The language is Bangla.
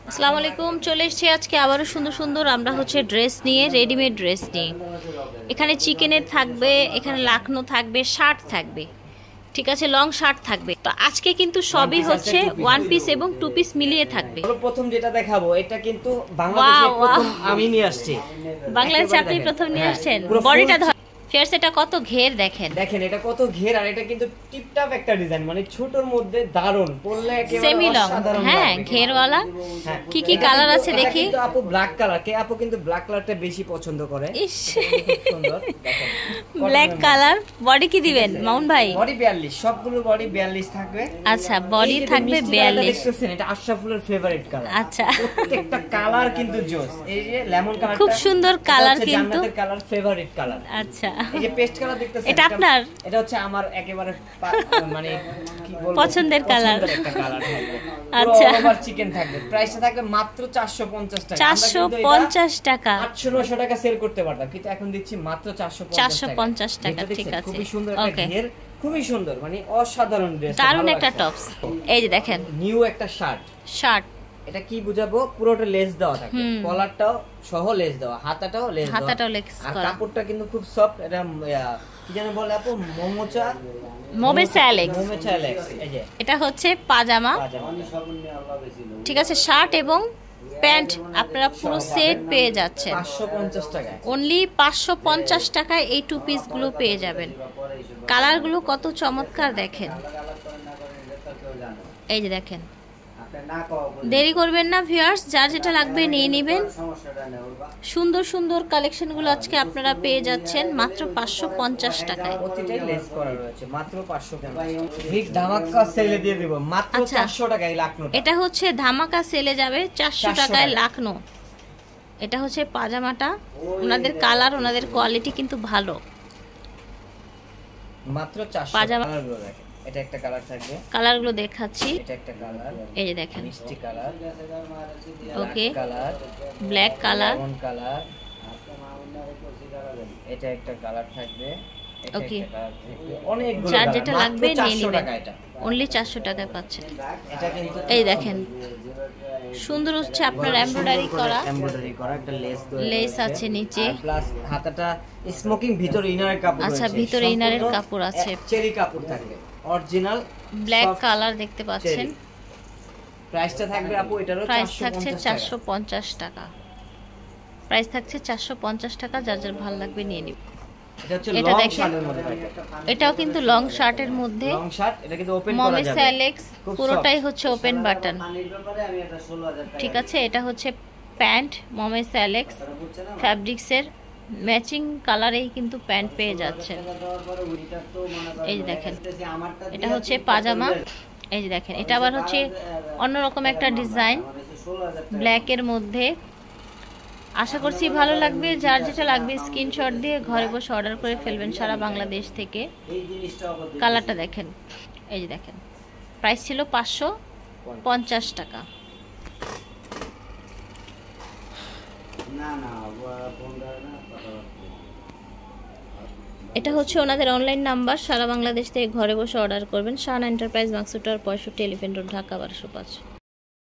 আসসালামু আলাইকুম, চলে এসেছি আজকে আবারও সুন্দর সুন্দর আমরা হচ্ছে ড্রেস নিয়ে, রেডিমেড ড্রেস নিয়ে। এখানে চিকেনের থাকবে, এখানে লাখনো থাকবে, শার্ট থাকবে, ঠিক আছে, লং শার্ট থাকবে। তো আজকে কিন্তু সবই হচ্ছে ওয়ান পিস এবং টু পিস মিলিয়ে থাকবে। প্রথম যেটা দেখাবো এটা কিন্তু বাংলাদেশে প্রথম আমি নিয়ে আসছি। বাংলাদেশে আপনি প্রথম নিয়ে আসছেন। বডিটা ফেয়ার, সেটা কত ঘের দেখেন, দেখেন এটা কত ঘের, আর এটা কিন্তু টিপটপ একটা ডিজাইন, মানে ছোটর মধ্যে দারুন, পরলে সেমি লং, হ্যাঁ ঘেরওয়ালা। কি কি কালার আছে দেখি। কিন্তু আপু ব্ল্যাক কালার, কে আপু কিন্তু ব্ল্যাক কালারটা বেশি পছন্দ করে। সুন্দর দেখেন, ব্ল্যাক কালার। বডি কি দিবেন মাউন ভাই? বডি 42, সবগুলো বডি 42 থাকবে। আচ্ছা, বডি থাকবে 42। দেখতেছেন এটা আশরাফুলের ফেভারিট কালার। আচ্ছা, প্রত্যেকটা কালার কিন্তু জোস। এই যে লেমন কালারটা খুব সুন্দর কালার, কিন্তু জান্নাতের কালার, ফেভারিট কালার। আচ্ছা, এই যে পেস্ট কালার দেখতেছেন, এটা আপনার? এটা হচ্ছে আমার একেবারে মানে কি বলবো, পছন্দের কালার। একটা কালার থাকবে। আচ্ছা, ওভার চিকেন থাকবে, প্রাইসটা থাকবে মাত্র 450 টাকা। 450 টাকা, 800-900 টাকা সেল করতে পারতাম, কিন্তু এখন দিচ্ছি মাত্র 450 টাকা। ঠিক আছে, খুবই সুন্দর একটা ঘের, খুবই সুন্দর, মানে অসাধারণ ড্রেস, দারুণ একটা টপস। এই যে দেখেন নিউ একটা শার্ট। এটা কি বুঝাবো, পুরোটা লেস দেওয়া থাকে, কলারটাও সহ লেস দেওয়া, হাতাটাও লেস দেওয়া, আর কাপড়টা কিন্তু খুব সফট। এটা কি জানেন বলে আপু, মোমেচা অ্যালেক্স। এই যে এটা হচ্ছে পাজামা, ঠিক আছে, শার্ট এবং প্যান্ট আপনারা পুরো সেট পেয়ে যাচ্ছেন 550 টাকায়। অনলি 550 টাকায় এই টু পিস গুলো পেয়ে যাবেন। কালার গুলো কত চমৎকার দেখেন। এই যে দেখেন, দেরি করবেন না ভিউয়ার্স, যার যেটা লাগবে নিয়ে নেবেন। সুন্দর সুন্দর কালেকশন গুলো আজকে আপনারা পেয়ে যাচ্ছেন মাত্র 550 টাকায়। প্রতিটাই লেস করা রয়েছে, মাত্র 550। বিগ ধামাকা সেলে দিয়ে দেব মাত্র 400 টাকায় লাখনো। এটা হচ্ছে ধামাকা সেলে যাবে 400 টাকায় লাখনো। এটা হচ্ছে পাজামাটা, ওনাদের কালার, ওনাদের কোয়ালিটি কিন্তু ভালো। মাত্র 400 পাজামা। এটা একটা কালার থাকবে, কালারগুলো দেখাচ্ছি। এটা একটা কালার, এই যে দেখেন, মিষ্টি colour, okay, colour, black colour, brown colour, এটা একটা কালার থাকবে, এটা ওকে, একটা কালার থাকবে, অনেকগুলো যার কালার, যেটা লাগবে নিয়ে নেবেন। অনলি 400 টাকায় পাচ্ছেন। এটা কিন্তু এই দেখেন, সুন্দর হচ্ছে আপনার এমব্রয়ডারি করা একটা লেস আছে নিচে, প্লাস হাতাটা স্মোকিং, ভিতরে ইনারের কাপড় আছে। আচ্ছা, ভিতরে ইনারের কাপড় আছে, চেরি কাপড় থাকবে, অরিজিনাল ব্ল্যাক কালার দেখতে পাচ্ছেন। প্রাইসটা থাকবে আপু, এটারও প্রাইস থাকছে 450 টাকা। প্রাইস থাকছে 450 টাকা, যার যার ভালো লাগবে নিয়ে নিন। এটা লং শার্টের মধ্যে পাবেন, এটাও কিন্তু লং শার্টের মধ্যে, লং শার্ট, এটা কিন্তু ওপেন করা যাবে। মোমেচা অ্যালেক্স, পুরোটাই হচ্ছে ওপেন বাটন, ঠিক আছে। এটা হচ্ছে প্যান্ট, মোমেচা অ্যালেক্স ফ্যাব্রিক্সের ম্যাচিং কালারেই কিন্তু প্যান্ট পেয়ে যাচ্ছেন। এই যে দেখেন, এটা হচ্ছে পাজামা। এই যে দেখেন, এটা আবার হচ্ছে অন্যরকম একটা ডিজাইন, ব্ল্যাকের মধ্যে। আশা করছি ভালো লাগবে। যার যেটা লাগবে স্ক্রিনশট দিয়ে ঘরে বসে অর্ডার করে ফেলবেন সারা বাংলাদেশ থেকে। কালারটা দেখেন, এই যে দেখেন, প্রাইস ছিল 550 টাকা। এটা হচ্ছে ওনাদের অনলাইন নাম্বার, সারা বাংলাদেশ থেকে ঘরে বসে অর্ডার করবেন। শান এন্টারপ্রাইজ, মাকসুটার 65, এলিফ্যান্ট রোড, ঢাকা 1205।